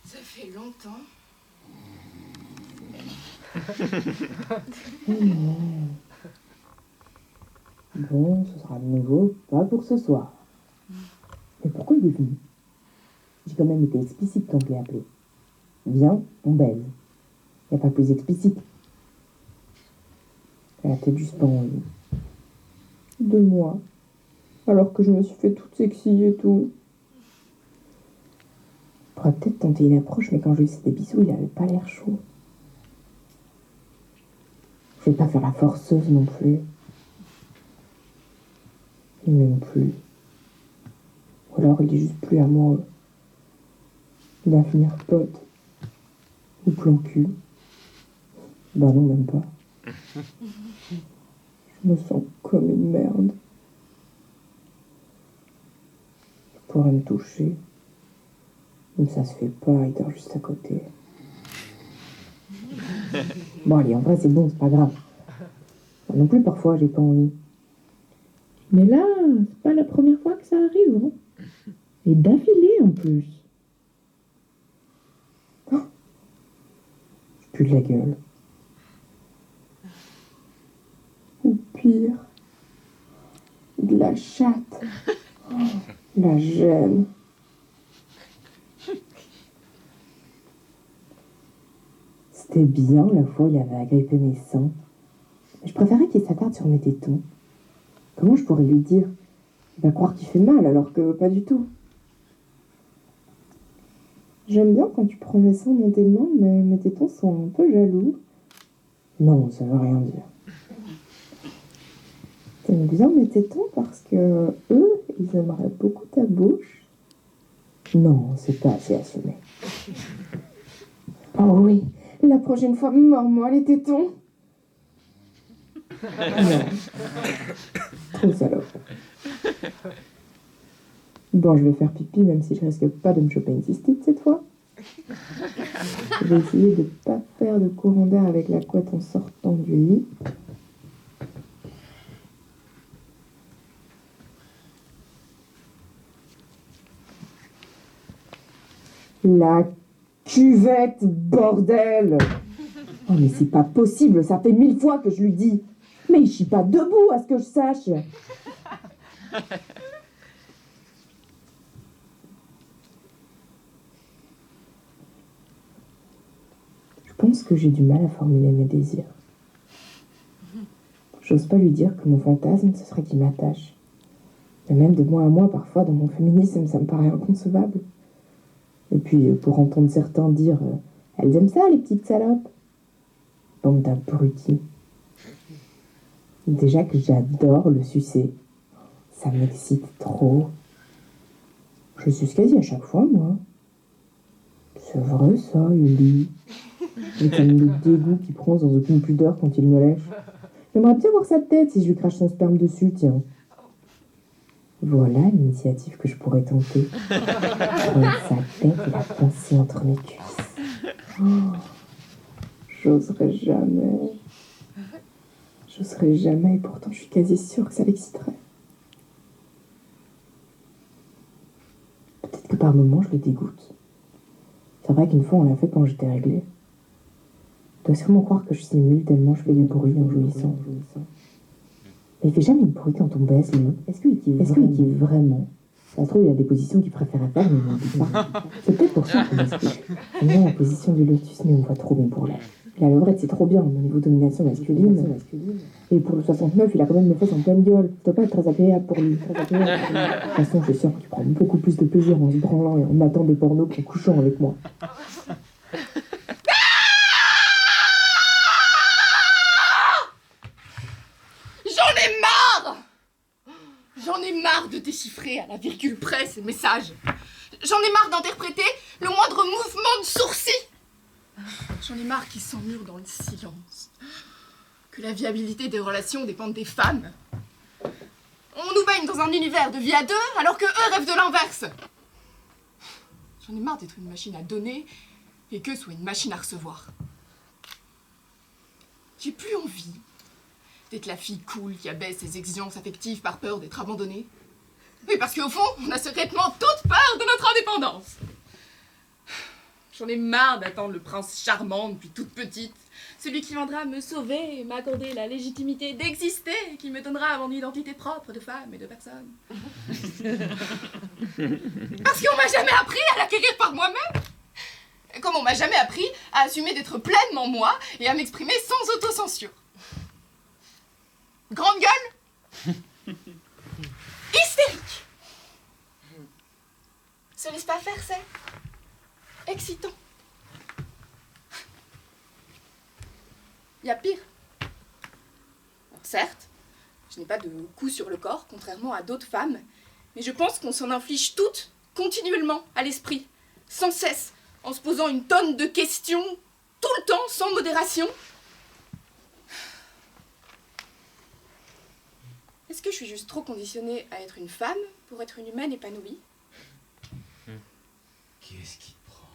Ça fait longtemps. Oh non. Bon, ce sera de nouveau pas pour ce soir. Mais pourquoi il est venu? J'ai quand même été explicite quand je l'ai appelé. Viens, on baise. Y a pas plus explicite. Elle a peut-être juste pas envie. De moi. Alors que je me suis fait toute sexy et tout. Je pourrais peut-être tenter une approche, mais quand je lui ai fait des bisous, il avait pas l'air chaud. Je vais pas faire la forceuse non plus. Il m'aime plus. Ou alors il est juste plus amoureux. Il va finir pote. Ou plan cul. Bah non, même pas. Je me sens comme une merde. Il pourrait me toucher. Mais ça se fait pas, il dort juste à côté. Bon allez, en vrai c'est bon, c'est pas grave. Moi non plus parfois j'ai pas envie. Mais là, c'est pas la première fois que ça arrive, hein. Et d'affilée en plus. Oh, je pue de la gueule. Ou pire, de la chatte. Oh, la gêne. C'était bien la fois où il avait agrippé mes seins. Mais je préférais qu'il s'attarde sur mes tétons. Comment je pourrais lui dire? Il va croire qu'il fait mal alors que pas du tout. J'aime bien quand tu prends mes seins dans tes mains, mais mes tétons sont un peu jaloux. Non, ça veut rien dire. T'aimes bien mes tétons parce que eux, ils aimeraient beaucoup ta bouche. Non, c'est pas assez assumé. Oh oui, la prochaine fois, mords-moi les tétons. Non. Trop salope. Bon, je vais faire pipi, même si je risque pas de me choper une cystite cette fois. Je vais essayer de pas faire de courant d'air avec la couette en sortant du lit. La cuvette, bordel! Oh, mais c'est pas possible, ça fait 1000 fois que je lui dis. Mais il chie pas debout, à ce que je sache. Je pense que j'ai du mal à formuler mes désirs. J'ose pas lui dire que mon fantasme, ce serait qu'il m'attache. Mais même de mois à mois, parfois, dans mon féminisme, ça me paraît inconcevable. Et puis, pour entendre certains dire elles aiment ça, les petites salopes. Bande d'abrutis. Déjà que j'adore le sucer. Ça m'excite trop. Je suce quasi à chaque fois, moi. C'est vrai, ça, Yuli. Avec un le dégoût qui prend sans aucune pudeur quand il me lèche. J'aimerais bien voir sa tête si je lui crache son sperme dessus, tiens. Voilà l'initiative que je pourrais tenter. Prendre sa tête et la pincer entre mes cuisses. Oh, j'oserais jamais. J'oserais jamais, et pourtant je suis quasi sûre que ça l'exciterait. Peut-être que par moments je le dégoûte. C'est vrai qu'une fois on l'a fait quand j'étais réglée. Je dois sûrement croire que je simule tellement je fais du bruit en jouissant. Mais il fait jamais de bruit quand on baisse, lui. Est-ce qu'il kiffe vraiment? Ça se trouve, il a des positions qu'il préférait faire, mais il n'en dit pas. C'est peut-être pour ça qu'on explique. On a la position du lotus, mais on voit trop bien pour l'air. La levrette, c'est trop bien, au niveau domination masculine. Et pour le 69, il a quand même les fesses en pleine gueule. Ça doit pas être très agréable pour lui. De toute façon, je suis sûre qu'il prend beaucoup plus de plaisir en se branlant et en matant des pornos qu'en couchant avec moi. J'en ai marre de déchiffrer à la virgule près ces messages. J'en ai marre d'interpréter le moindre mouvement de sourcil. J'en ai marre qu'ils s'emmurent dans le silence. Que la viabilité des relations dépende des femmes. On nous baigne dans un univers de vie à deux alors que eux rêvent de l'inverse. J'en ai marre d'être une machine à donner et qu'eux soient une machine à recevoir. J'ai plus envie d'être la fille cool qui abaisse ses exigences affectives par peur d'être abandonnée. Oui, parce qu'au fond, on a secrètement toute peur de notre indépendance. J'en ai marre d'attendre le prince charmant depuis toute petite. Celui qui viendra me sauver et m'accorder la légitimité d'exister, et qui me donnera mon identité propre de femme et de personne. Parce qu'on m'a jamais appris à l'acquérir par moi-même. Comme on m'a jamais appris à assumer d'être pleinement moi et à m'exprimer sans autocensure. Grande gueule. Hystérique. Se laisse pas faire, c'est excitant. Il y a pire. Certes, je n'ai pas de coups sur le corps, contrairement à d'autres femmes, mais je pense qu'on s'en inflige toutes, continuellement, à l'esprit, sans cesse, en se posant une tonne de questions, tout le temps, sans modération. Est-ce que je suis juste trop conditionnée à être une femme pour être une humaine épanouie? Qu'est-ce qui te prend?